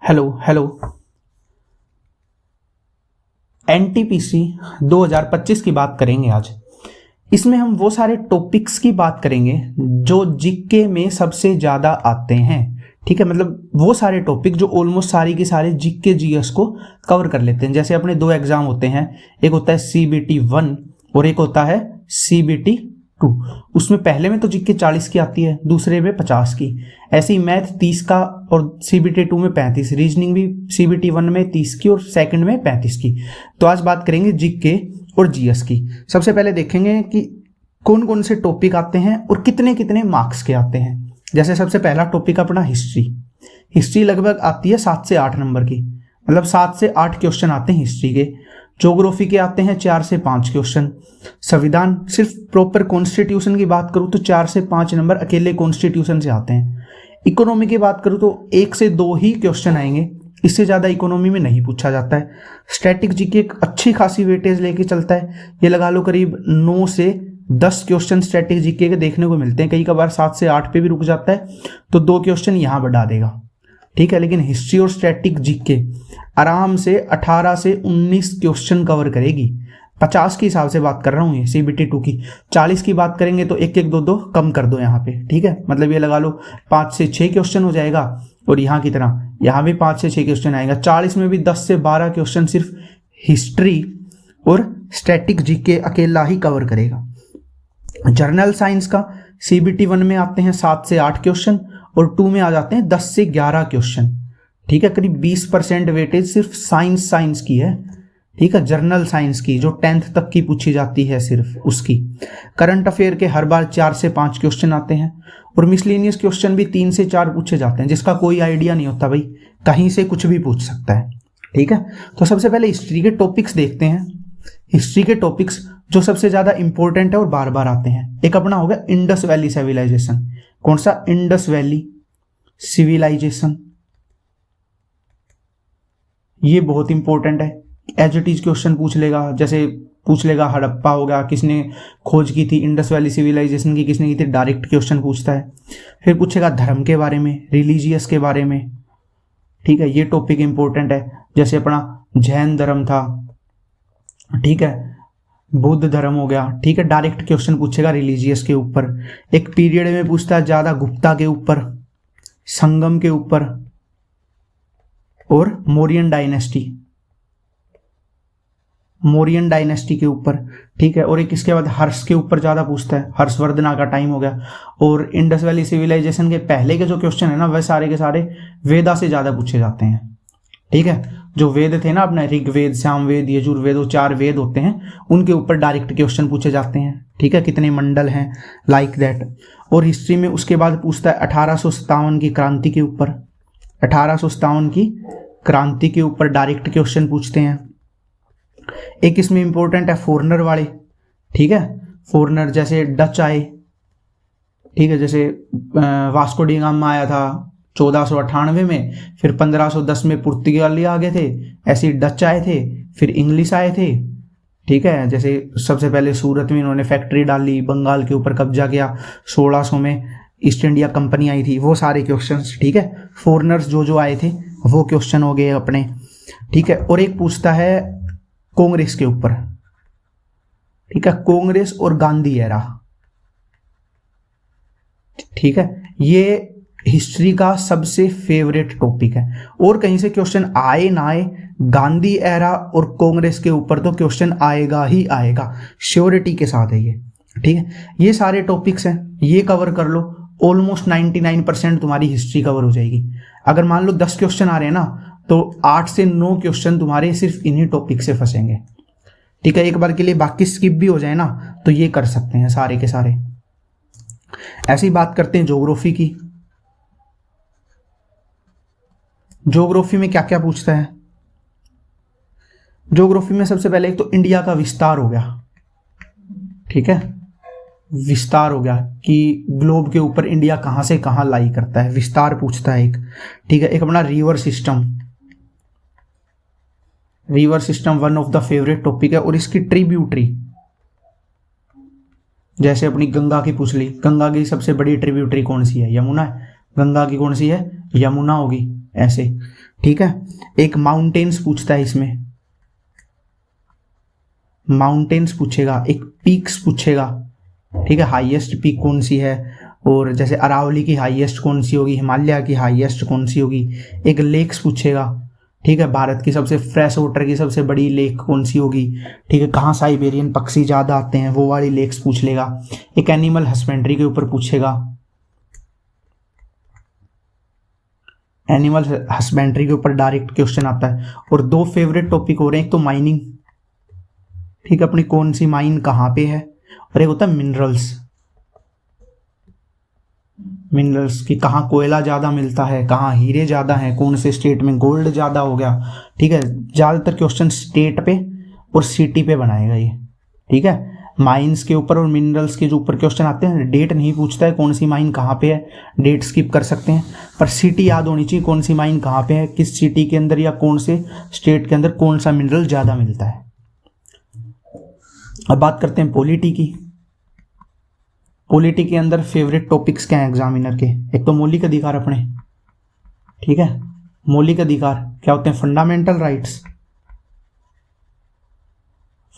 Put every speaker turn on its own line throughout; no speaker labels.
Hello hello. NTPC 2025 की बात करेंगे आज। इसमें हम वो सारे टॉपिक्स की बात करेंगे जो जीके में सबसे ज़्यादा आते हैं। ठीक है, मतलब वो सारे टॉपिक जो ऑलमोस्ट सारी की सारे जीके जीएस को कवर कर लेते हैं। जैसे अपने दो एग्जाम होते हैं, एक होता है सीबीटी 1 और एक होता है सीबीटी 2। उसमें पहले में तो जीके 40 की आती है, दूसरे में 50 की। ऐसे ही मैथ 30 का और सीबीटी 2 में 35, रीजनिंग भी सीबीटी 1 में 30 की और सेकंड में 35 की। तो आज बात करेंगे जीके और जीएस की। सबसे पहले देखेंगे कि कौन कौन से टॉपिक आते हैं और कितने कितने मार्क्स के आते हैं। जैसे सबसे पहला टॉपिक अपना हिस्ट्री। हिस्ट्री लगभग आती है 7 से 8 नंबर की, मतलब 7 से 8 क्वेश्चन आते हैं हिस्ट्री के। ज्योग्राफी के आते हैं 4 से 5 क्वेश्चन। संविधान, सिर्फ प्रॉपर कॉन्स्टिट्यूशन की बात करूँ तो 4 से 5 नंबर अकेले कॉन्स्टिट्यूशन से आते हैं। इकोनॉमी की बात करूँ तो 1 से 2 ही क्वेश्चन आएंगे, इससे ज़्यादा इकोनॉमी में नहीं पूछा जाता है। स्टैटिक जीके एक अच्छी खासी वेटेज लेके चलता है, ये लगा लो करीब 9 से 10 क्वेश्चन स्टैटिक जीके के देखने को मिलते हैं। कई कबार 7 से 8 पे भी रुक जाता है, तो 2 क्वेश्चन यहाँ बढ़ा देगा। ठीक है, लेकिन हिस्ट्री और स्टैटिक जीके आराम से 18 से 19 क्वेश्चन कवर करेगी। 50 के हिसाब से बात कर रहा हूँ, ये सीबीटी 2 की। 40 की बात करेंगे तो 1 1 2 2 कम कर दो यहाँ पे। ठीक है, मतलब ये लगा लो 5 से 6 क्वेश्चन हो जाएगा, और यहाँ की तरह यहाँ भी 5 से 6 क्वेश्चन आएगा। 40 में भी 10 से 12 क्वेश्चन सिर्फ हिस्ट्री और स्टैटिक जीके अकेला ही कवर करेगा। जर्नल साइंस का सीबीटी 1 में आते हैं 7 से 8 क्वेश्चन और 2 में आ जाते हैं 10 से 11 क्वेश्चन। ठीक है, करीब 20% वेटेज सिर्फ साइंस की है। ठीक है, जर्नल साइंस की जो 10th तक की पूछी जाती है सिर्फ उसकी। करंट अफेयर के हर बार 4 से 5 क्वेश्चन आते हैं और मिसलेनियस क्वेश्चन भी 3 से 4 पूछे जाते हैं, जिसका कोई आइडिया नहीं होता भाई, कहीं से कुछ भी पूछ सकता है। ठीक है, तो सबसे पहले हिस्ट्री के टॉपिक्स देखते हैं। हिस्ट्री के टॉपिक्स जो सबसे ज्यादा इंपॉर्टेंट है और बार बार आते हैं, एक अपना हो गया इंडस वैली सिविलाइजेशन। कौन सा? Indus valley civilization. ये बहुत इंपॉर्टेंट है, एज इट इज क्वेश्चन पूछ लेगा। जैसे पूछ लेगा हड़प्पा हो गया, किसने खोज की थी इंडस वैली सिविलाइजेशन की, किसने की थी, डायरेक्ट क्वेश्चन पूछता है। फिर पूछेगा धर्म के बारे में, रिलीजियस के बारे में। ठीक है, ये टॉपिक इंपॉर्टेंट है। जैसे अपना जैन धर्म था, ठीक है, बौद्ध धर्म हो गया। ठीक है, डायरेक्ट क्वेश्चन पूछेगा रिलीजियस के ऊपर। एक पीरियड में पूछता है ज्यादा गुप्ता के ऊपर, संगम के ऊपर और मौर्यन डायनेस्टी के ऊपर। ठीक है, और एक इसके बाद हर्ष के ऊपर ज्यादा पूछता है, हर्षवर्धना का टाइम हो गया। और इंडस वैली सिविलाइजेशन के पहले के जो क्वेश्चन है ना, वह सारे के सारे वेदा से ज्यादा पूछे जाते हैं। ठीक है, जो वेद थे ना अपने ऋग्वेद, सामवेद, यजुर्वेद, वो 4 वेद होते हैं, उनके ऊपर डायरेक्ट क्वेश्चन पूछे जाते हैं। ठीक है, कितने मंडल हैं, लाइक दैट। और हिस्ट्री में उसके बाद पूछता है 1857 की क्रांति के ऊपर। 1857 की क्रांति के ऊपर डायरेक्ट क्वेश्चन पूछते हैं। एक इसमें इंपॉर्टेंट है फॉरेनर वाले। ठीक है, फॉरेनर जैसे डच आए। ठीक है, जैसे वास्को डी गामा आया था 1498 में, फिर 1510 में पुर्तगाली आ गए थे, ऐसे ही डच आए थे, फिर इंग्लिश आए थे। ठीक है, जैसे सबसे पहले सूरत में इन्होंने फैक्ट्री डाली, बंगाल के ऊपर कब्जा किया। 1600 में ईस्ट इंडिया कंपनी आई थी, वो सारे क्वेश्चंस। ठीक है, फॉरेनर्स जो आए थे वो क्वेश्चन हो गए अपने। ठीक है, और एक पूछता है कांग्रेस के ऊपर। ठीक है, कांग्रेस और गांधी एरा। ठीक है, ये हिस्ट्री का सबसे फेवरेट टॉपिक है, और कहीं से क्वेश्चन आए ना आए, गांधी एरा और कांग्रेस के ऊपर तो क्वेश्चन आएगा ही आएगा, श्योरिटी के साथ है ये। ठीक है, ये सारे टॉपिक्स हैं, ये कवर कर लो, ऑलमोस्ट 99% तुम्हारी हिस्ट्री कवर हो जाएगी। अगर मान लो 10 क्वेश्चन आ रहे हैं ना, तो 8 से 9 क्वेश्चन तुम्हारे सिर्फ इन्हीं टॉपिक से फंसेंगे। ठीक है, एक बार के लिए बाकी स्किप भी हो जाए ना, तो ये कर सकते हैं सारे के सारे। ऐसी बात करते हैं ज्योग्राफी की। ज्योग्राफी में क्या क्या पूछता है? ज्योग्राफी में सबसे पहले एक तो इंडिया का विस्तार हो गया। ठीक है, विस्तार हो गया कि ग्लोब के ऊपर इंडिया कहां से कहां लाई करता है, विस्तार पूछता है एक। ठीक है, एक अपना river system one of the favourite topic है, और इसकी ट्रिब्यूटरी, जैसे अपनी गंगा की पूछ ली, गंगा की सबसे बड़ी ट्रिब्यूटरी कौन सी है? यमुना है। गंगा की कौन सी है? यमुना होगी ऐसे, ठीक है। एक माउंटेन्स पूछता है इसमें, माउंटेन्स पूछेगा, एक पीक्स पूछेगा, ठीक है, हाईएस्ट पीक कौन सी है, और जैसे अरावली की हाईएस्ट कौन सी होगी, हिमालय की हाईएस्ट कौन सी होगी। एक लेक्स पूछेगा, ठीक है, भारत की सबसे फ्रेश वाटर की सबसे बड़ी लेक कौन सी होगी, ठीक है, कहाँ साइबेरियन पक्षी ज़्यादा आते हैं, वो वाली लेक्स पूछ लेगा। एक एनिमल हस्बेंड्री के ऊपर पूछेगा, एनिमल हस्बेंड्री के ऊपर डायरेक्ट क्वेश्चन आता है। और दो फेवरेट टॉपिक हो रहे हैं, एक तो माइनिंग, ठीक है, अपनी कौन सी माइन कहाँ पे है, और एक होता है मिनरल्स, मिनरल्स की कहाँ कोयला ज़्यादा मिलता है, कहाँ हीरे ज़्यादा हैं, कौन से स्टेट में गोल्ड ज़्यादा हो गया, ठीक है। ज़्यादातर क्वेश्चन स्टेट पे और सिटी पे बनाएगा ये, ठीक है। माइंस के ऊपर और मिनरल्स के जो ऊपर क्वेश्चन आते हैं, डेट नहीं पूछता है कौन सी माइन कहाँ पे है, डेट स्किप कर सकते हैं, पर सिटी याद होनी चाहिए, कौन सी माइन कहाँ पे है, किस सिटी के अंदर या कौन से स्टेट के अंदर कौन सा मिनरल ज़्यादा मिलता है। अब बात करते हैं पॉलिटी की। पॉलिटी के अंदर फेवरेट टॉपिक्स क्या हैं एग्जामिनर के, एक तो मौलिक अधिकार अपने, ठीक है, मौलिक अधिकार क्या होते हैं, fundamental rights,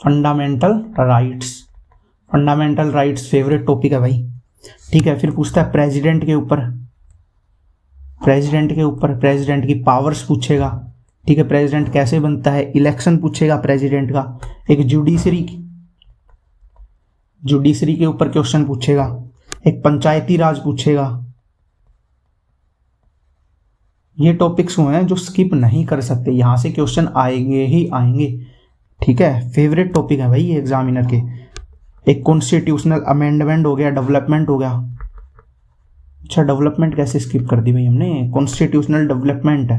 fundamental rights, fundamental rights favourite topic है भाई, ठीक है। फिर पूछता है प्रेसिडेंट के ऊपर, प्रेसिडेंट के ऊपर प्रेसिडेंट की पावर्स पूछेगा, ठीक है, प्रेसिडेंट कैसे बनता है, इलेक्शन पूछेगा प्रेसिडेंट का। एक जुडिशरी, जुडिशरी के ऊपर क्वेश्चन पूछेगा। एक पंचायती राज पूछेगा। ये टॉपिक्स हुए हैं जो स्किप नहीं कर सकते, यहां से क्वेश्चन आएंगे ही आएंगे, ठीक है, फेवरेट टॉपिक है भाई ये एग्जामिनर के। एक कॉन्स्टिट्यूशनल अमेंडमेंट हो गया, डेवलपमेंट हो गया। अच्छा, डेवलपमेंट कैसे स्किप कर दी भाई हमने, कॉन्स्टिट्यूशनल डेवलपमेंट है।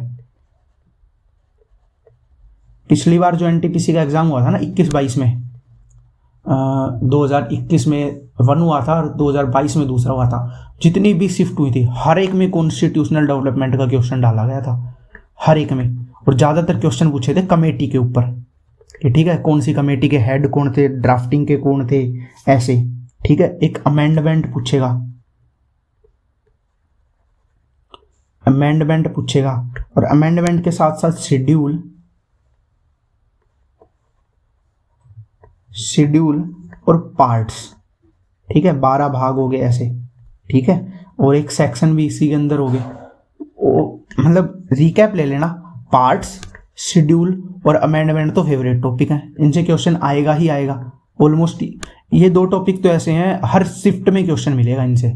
पिछली बार जो एनटीपीसी का एग्जाम हुआ था ना 21-22 में, 2021 में वन हुआ था और 2022 में दूसरा हुआ था, जितनी भी शिफ्ट हुई थी हर एक में कॉन्स्टिट्यूशनल डेवलपमेंट का क्वेश्चन डाला गया था, हर एक में। और ज़्यादातर क्वेश्चन पूछे थे कमेटी के ऊपर, ठीक है, कौन सी कमेटी के हेड कौन थे, ड्राफ्टिंग के कौन थे, ऐसे, ठीक है। एक अमेंडमेंट पूछेगा, अमेंडमेंट पूछेगा, और अमेंडमेंट के साथ साथ शेड्यूल, शेड्यूल और पार्ट्स, ठीक है, 12 भाग हो गए ऐसे, ठीक है। और एक सेक्शन भी इसी के अंदर हो गए, मतलब रिकैप ले लेना, पार्ट्स, शेड्यूल और अमेंडमेंट तो फेवरेट टॉपिक हैं, इनसे क्वेश्चन आएगा ही आएगा ऑलमोस्ट। ये दो टॉपिक तो ऐसे हैं हर शिफ्ट में क्वेश्चन मिलेगा इनसे,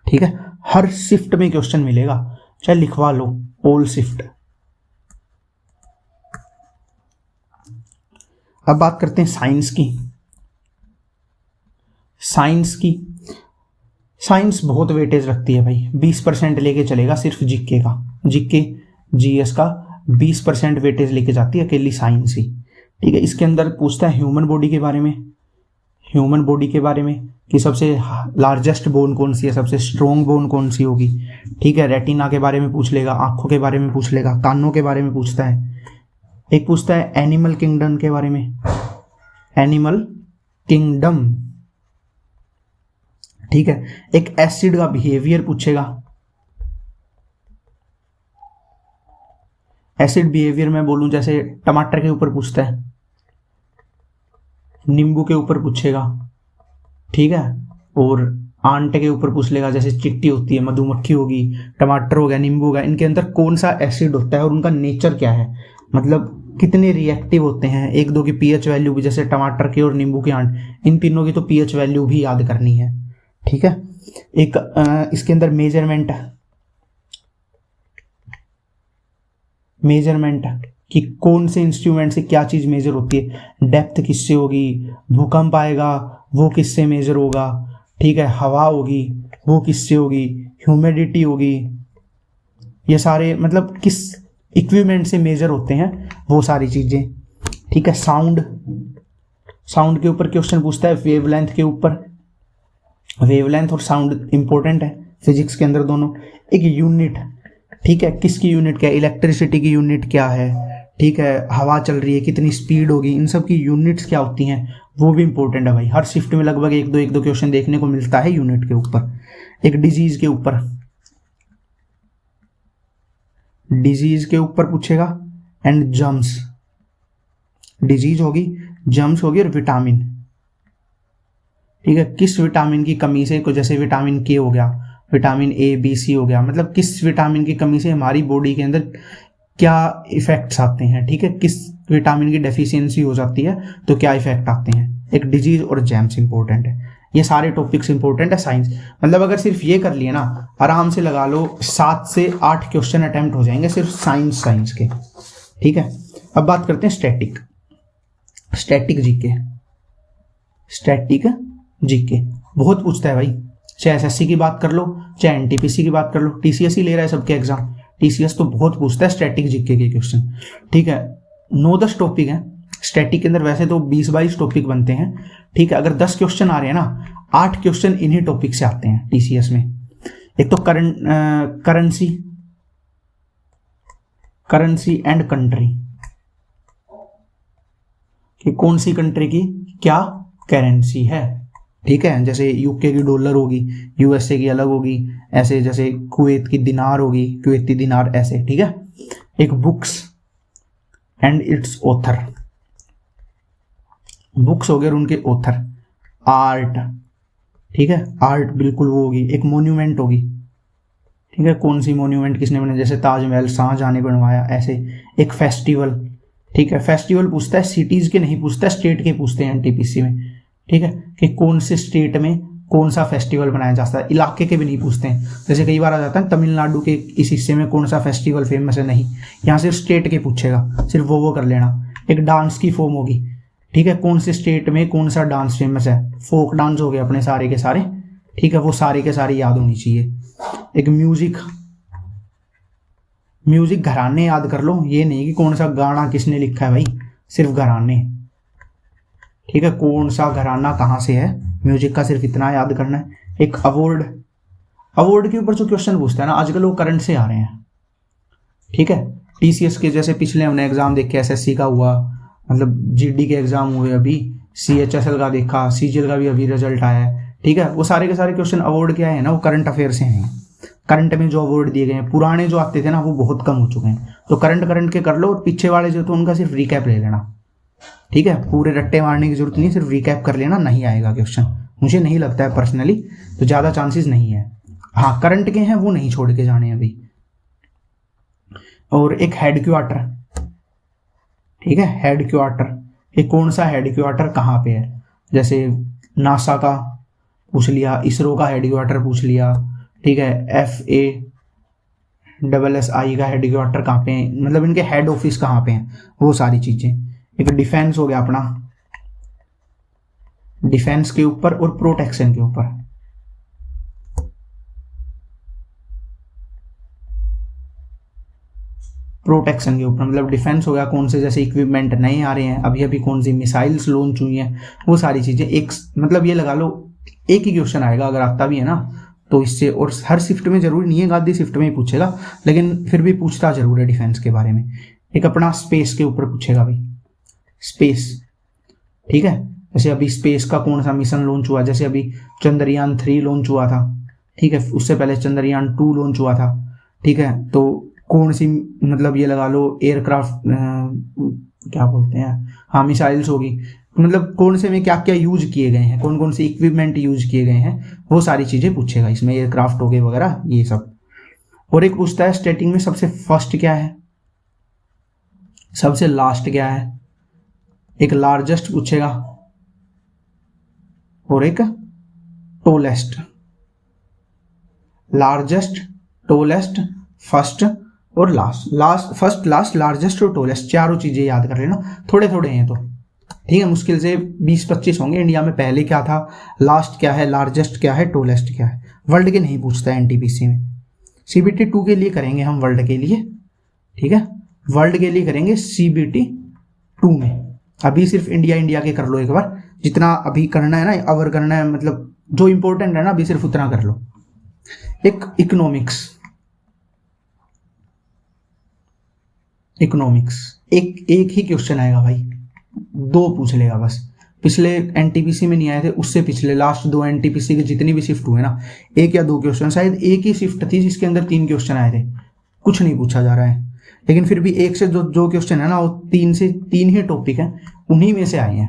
ठीक है, हर शिफ्ट में क्वेश्चन मिलेगा, चाहे लिखवा लो ऑल शिफ्ट। अब बात करते हैं साइंस की। साइंस की, साइंस बहुत वेटेज रखती है भाई, 20% लेके चलेगा सिर्फ जीके का, जीके जीएस का 20% वेटेज लेके जाती है अकेली साइंस ही, ठीक है। इसके अंदर पूछता है ह्यूमन बॉडी के बारे में, ह्यूमन बॉडी के बारे में कि सबसे लार्जेस्ट बोन कौन सी है, सबसे स्ट्रॉन्ग बोन कौन सी होगी, ठीक है। रेटिना के बारे में पूछ लेगा, आंखों के बारे में पूछ लेगा, कानों के बारे में पूछता है। एक पूछता है एनिमल किंगडम के बारे में, एनिमल किंगडम, ठीक है। एक एसिड का बिहेवियर पूछेगा, एसिड बिहेवियर में बोलूं जैसे टमाटर के ऊपर पूछता है, नींबू के ऊपर पूछेगा, ठीक है, और आंट के ऊपर पूछ लेगा, जैसे चिट्टी होती है, मधुमक्खी होगी, टमाटर हो गया, नींबू हो गया, इनके अंदर कौन सा एसिड होता है और उनका नेचर क्या है, मतलब कितने रिएक्टिव होते हैं, एक दो की पीएच वैल्यू भी, जैसे टमाटर की और नींबू की आंट, इन तीनों की तो पीएच वैल्यू भी याद करनी है, ठीक है। एक इसके अंदर मेजरमेंट, मेजरमेंट कि कौन से इंस्ट्रूमेंट से क्या चीज मेजर होती है, डेप्थ किससे होगी, भूकंप आएगा वो किससे मेजर होगा, ठीक है, हवा होगी वो किससे होगी, ह्यूमिडिटी होगी, ये सारे मतलब किस इक्विपमेंट से मेजर होते हैं वो सारी चीजें, ठीक है। साउंड, साउंड के ऊपर क्वेश्चन पूछता है, वेवलेंथ के ऊपर, वेवलेंथ और साउंड इंपॉर्टेंट है फिजिक्स के अंदर दोनों। एक यूनिट, ठीक है, किसकी यूनिट क्या है, इलेक्ट्रिसिटी की यूनिट क्या है, ठीक है, हवा चल रही है कितनी स्पीड होगी, इन सब की यूनिट्स क्या होती हैं वो भी इंपॉर्टेंट है भाई, हर शिफ्ट में लगभग एक दो क्वेश्चन देखने को मिलता है यूनिट के ऊपर। एक डिजीज के ऊपर, डिजीज के ऊपर पूछेगा, एंड जर्म्स, डिजीज होगी, जर्म्स होगी, और विटामिन, ठीक है, किस विटामिन की कमी से, जैसे विटामिन के हो गया, विटामिन ए बी सी हो गया, मतलब किस विटामिन की कमी से हमारी बॉडी के अंदर क्या इफेक्ट्स आते हैं, ठीक है, किस विटामिन की डेफिशिएंसी हो जाती है तो क्या इफेक्ट आते हैं। एक डिजीज और जैम्स इंपॉर्टेंट है, ये सारे टॉपिक्स इंपॉर्टेंट है साइंस। मतलब अगर सिर्फ ये कर लिए ना, आराम से लगा लो 7 से 8 क्वेश्चन अटेम्प्ट हो जाएंगे सिर्फ साइंस के, ठीक है। अब बात करते हैं स्टैटिक जीके। स्टैटिक जीके बहुत पूछता है भाई, चाहे एसएससी की बात कर लो, चाहे एनटीपीसी की बात कर लो, टीसीएस ही ले रहा है सबके एग्जाम, टीसीएस तो बहुत पूछता है स्टैटिक जीके के क्वेश्चन, ठीक है। 9-10 टॉपिक है स्टैटिक के अंदर, वैसे तो 20-22 टॉपिक बनते हैं, ठीक है। अगर 10 क्वेश्चन आ रहे हैं ना, 8 क्वेश्चन इन्हीं टॉपिक से आते हैं टीसीएस में। एक तो करेंसी एंड कंट्री, कि कौन सी कंट्री की क्या करेंसी है, ठीक है। जैसे यूके की डॉलर होगी, यूएसए की अलग होगी, ऐसे जैसे कुवैत की दिनार होगी, कुवैती दिनार, ऐसे, ठीक है। एक books and it's author, books हो गए और उनके ऑथर। आर्ट, ठीक है, आर्ट बिल्कुल वो होगी। एक मोन्यूमेंट होगी, ठीक है, कौन सी मोन्यूमेंट किसने बनाया, जैसे ताजमहल शाहजहां ने बनवाया, ऐसे। एक फेस्टिवल, ठीक है, फेस्टिवल पूछता है, सिटीज के नहीं पूछता है, स्टेट के पूछते हैं एनटीपीसी में, ठीक है, कि कौन से स्टेट में कौन सा फेस्टिवल बनाया जाता है। इलाके के भी नहीं पूछते हैं, जैसे कई बार आ जाता है तमिलनाडु के इस हिस्से में कौन सा फेस्टिवल फेमस है, नहीं, यहाँ सिर्फ स्टेट के पूछेगा, सिर्फ वो कर लेना। एक डांस की फॉर्म होगी, ठीक है, कौन से स्टेट में कौन सा डांस फेमस है, फोक डांस हो गए अपने सारे के सारे, ठीक है, वो सारे के सारे याद होनी चाहिए। एक म्यूजिक घराने याद कर लो, ये नहीं कि कौन सा गाना किसने लिखा है भाई, सिर्फ घराने, ठीक है, कौन सा घराना कहाँ से है, म्यूजिक का सिर्फ इतना याद करना है। एक अवार्ड के ऊपर जो क्वेश्चन पूछता है ना आजकल, वो करंट से आ रहे हैं, ठीक है। टीसीएस के जैसे पिछले हमने एग्जाम देखे, एसएससी का हुआ, मतलब जीडी के एग्जाम हुए अभी, सीएचएसएल का देखा, सीजीएल का भी अभी रिजल्ट आया है, ठीक है। वो सारे के सारे क्वेश्चन अवार्ड के आए हैं ना, वो करंट अफेयर से हैं। करंट में जो अवार्ड दिए गए हैं, पुराने जो आते थे ना वो बहुत कम हो चुके हैं, तो करंट के कर लो, और पीछे वाले जो तो उनका सिर्फ रिकैप ले लेना, ठीक है। पूरे रट्टे मारने की जरूरत नहीं, सिर्फ रिकैप कर लेना, नहीं आएगा क्वेश्चन, मुझे नहीं लगता है पर्सनली, तो ज़्यादा चांसेस नहीं है। हाँ, करंट के हैं वो नहीं छोड़ के जाने अभी। और एक हेड क्वार्टर, ठीक है, हेड क्वार्टर, ये कौन सा हेड क्वार्टर कहाँ पे है, जैसे नासा का पूछ लिया, इसरो का हेड क्वार्टर पूछ लिया, ठीक है, FASSI का हेड क्वार्टर कहाँ पे है, मतलब इनके हेड ऑफिस कहाँ पे हैं, वो सारी चीज़ें। एक डिफेंस हो गया अपना, डिफेंस के ऊपर और प्रोटेक्शन के ऊपर। प्रोटेक्शन के ऊपर मतलब डिफेंस हो गया, कौन से जैसे इक्विपमेंट नए आ रहे हैं, अभी अभी कौन सी मिसाइल्स लॉन्च हुई हैं, वो सारी चीज़ें। एक मतलब ये लगा लो एक ही क्वेश्चन आएगा, अगर आता भी है ना तो इससे, और हर शिफ्ट में जरूरी नहीं है आधी शिफ्ट में ही पूछेगा, लेकिन फिर भी पूछता जरूर है डिफेंस के बारे में। एक अपना स्पेस के ऊपर पूछेगा भाई, स्पेस, ठीक है, जैसे अभी स्पेस का कौन सा मिशन लॉन्च हुआ, जैसे अभी चंद्रयान 3 लॉन्च हुआ था, ठीक है, उससे पहले चंद्रयान 2 लॉन्च हुआ था, ठीक है, तो कौन सी, मतलब ये लगा लो एयरक्राफ्ट क्या बोलते हैं, हाँ मिसाइल्स होगी, मतलब कौन से में क्या क्या यूज किए गए हैं, कौन कौन से इक्विपमेंट यूज किए गए हैं, वो सारी चीज़ें पूछेगा इसमें, एयरक्राफ्ट हो गए वगैरह ये सब। और एक पूछता है स्टेटिंग में सबसे फर्स्ट क्या है, सबसे लास्ट क्या है, एक लार्जेस्ट पूछेगा और एक टोलेस्ट, लार्जेस्ट, टोलेस्ट, फर्स्ट और लास्ट, फर्स्ट, लास्ट, लार्जेस्ट और टोलेस्ट, चारों चीजें याद कर लेना, थोड़े थोड़े हैं तो ठीक है, मुश्किल से 20-25 होंगे। इंडिया में पहले क्या था, लास्ट क्या है, लार्जेस्ट क्या है, टोलेस्ट क्या है, वर्ल्ड के नहीं पूछता है एनटीपीसी में। सीबीटी 2 के लिए करेंगे हम वर्ल्ड के लिए, ठीक है, वर्ल्ड के लिए करेंगे सीबीटी 2 में। अभी सिर्फ इंडिया के कर लो एक बार, जितना अभी करना है ना, अवर करना है, मतलब जो इंपॉर्टेंट है ना अभी सिर्फ उतना कर लो। एक इकोनॉमिक्स एक ही क्वेश्चन आएगा भाई, 2 पूछ लेगा बस। पिछले एनटीपीसी में नहीं आए थे, उससे पिछले लास्ट 2 एनटीपीसी के जितनी भी शिफ्ट हुए ना, 1 या 2 क्वेश्चन, शायद एक ही शिफ्ट थी जिसके अंदर 3 क्वेश्चन आए थे, कुछ नहीं पूछा जा रहा है, लेकिन फिर भी एक से जो क्वेश्चन है ना वो 3 से 3 ही टॉपिक हैं, उन्हीं में से आए हैं।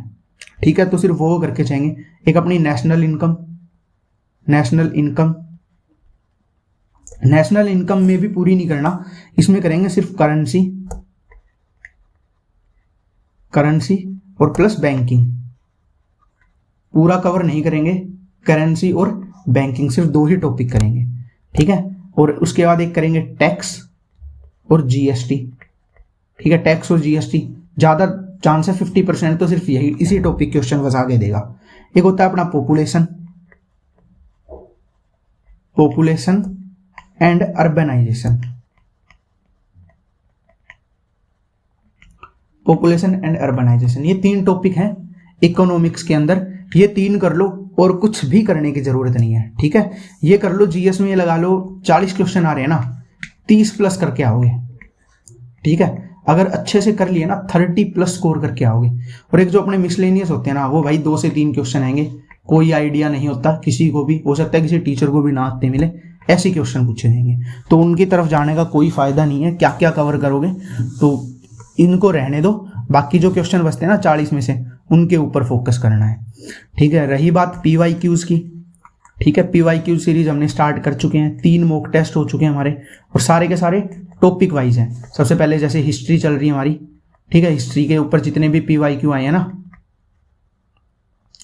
ठीक है, तो सिर्फ वो करके चाहिए। एक अपनी नेशनल इनकम में भी पूरी नहीं करना, इसमें करेंगे सिर्फ करेंसी और प्लस बैंकिंग, पूरा कवर नहीं करेंगे। करेंसी और बैंकिंग सिर्फ 2 ही टॉपिक करेंगे। ठीक है, और उसके बाद एक करेंगे टैक्स और जीएसटी। ठीक है, टैक्स और जीएसटी ज्यादा चांस है 50% तो सिर्फ यही इसी टॉपिक क्वेश्चन बस आगे देगा। एक होता है अपना पॉपुलेशन एंड अर्बनाइजेशन। ये 3 टॉपिक हैं इकोनॉमिक्स के अंदर, ये 3 कर लो और कुछ भी करने की जरूरत नहीं है। ठीक है, ये कर लो, जीएस में ये लगा लो 40 क्वेश्चन आ रहे हैं ना, 30 प्लस करके आओगे। ठीक है, अगर अच्छे से कर लिए ना 30 प्लस स्कोर करके आओगे। और एक जो अपने मिसलेनियस होते हैं ना, वो भाई 2 से 3 क्वेश्चन आएंगे, कोई आइडिया नहीं होता किसी को भी, हो सकता है किसी टीचर को भी ना आते मिले, ऐसे क्वेश्चन पूछे जाएंगे, तो उनकी तरफ जाने का कोई फायदा नहीं है। क्या क्या कवर करोगे, तो इनको रहने दो, बाकी जो क्वेश्चन बचते हैं ना 40 में से, उनके ऊपर फोकस करना है। ठीक है, रही बात PYQs की। ठीक है, PYQ सीरीज हमने स्टार्ट कर चुके हैं, 3 मॉक टेस्ट हो चुके हैं हमारे, और सारे के सारे टॉपिक वाइज हैं। सबसे पहले जैसे हिस्ट्री चल रही है हमारी, ठीक है, हिस्ट्री के ऊपर जितने भी PYQ आए हैं ना,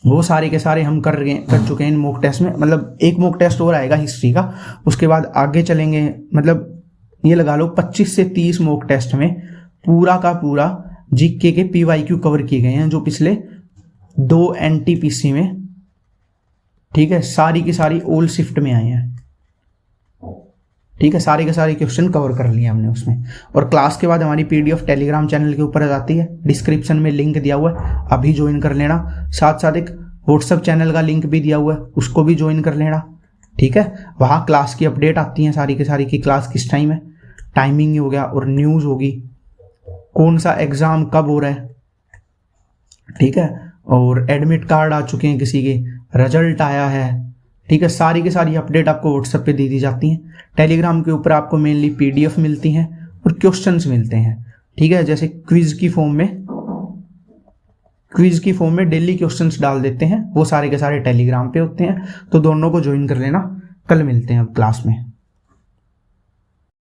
वो सारे के सारे हम कर चुके हैं इन मॉक टेस्ट में। मतलब एक मॉक टेस्ट और आएगा हिस्ट्री का, उसके बाद आगे चलेंगे। मतलब ये लगा लो 25 से 30 मॉक टेस्ट में पूरा का पूरा जीके के PYQ कवर किए गए हैं, जो पिछले 2 NTPC में, ठीक है, सारी की सारी ओल्ड शिफ्ट में आए हैं। ठीक है, सारे के सारे क्वेश्चन कवर कर लिए हमने उसमें। और क्लास के बाद हमारी PDF टेलीग्राम चैनल के ऊपर आ जाती है, डिस्क्रिप्शन में लिंक दिया हुआ है, अभी ज्वाइन कर लेना। साथ साथ एक व्हाट्सएप चैनल का लिंक भी दिया हुआ है, उसको भी ज्वाइन कर लेना। ठीक है, वहाँ क्लास की अपडेट आती है सारी की सारी, की क्लास किस टाइम है, टाइमिंग हो गया, और न्यूज़ होगी, कौन सा एग्ज़ाम कब हो रहा है। ठीक है, और एडमिट कार्ड आ चुके हैं किसी के, रिजल्ट आया है। ठीक है, सारी की सारी अपडेट आपको व्हाट्सएप पे दे दी जाती हैं। टेलीग्राम के ऊपर आपको मेनली PDF मिलती हैं और क्वेश्चंस मिलते हैं। ठीक है, जैसे क्विज की फॉर्म में डेली क्वेश्चंस डाल देते हैं, वो सारे के सारे टेलीग्राम पे होते हैं, तो दोनों को ज्वाइन कर लेना। कल मिलते हैं अब क्लास में।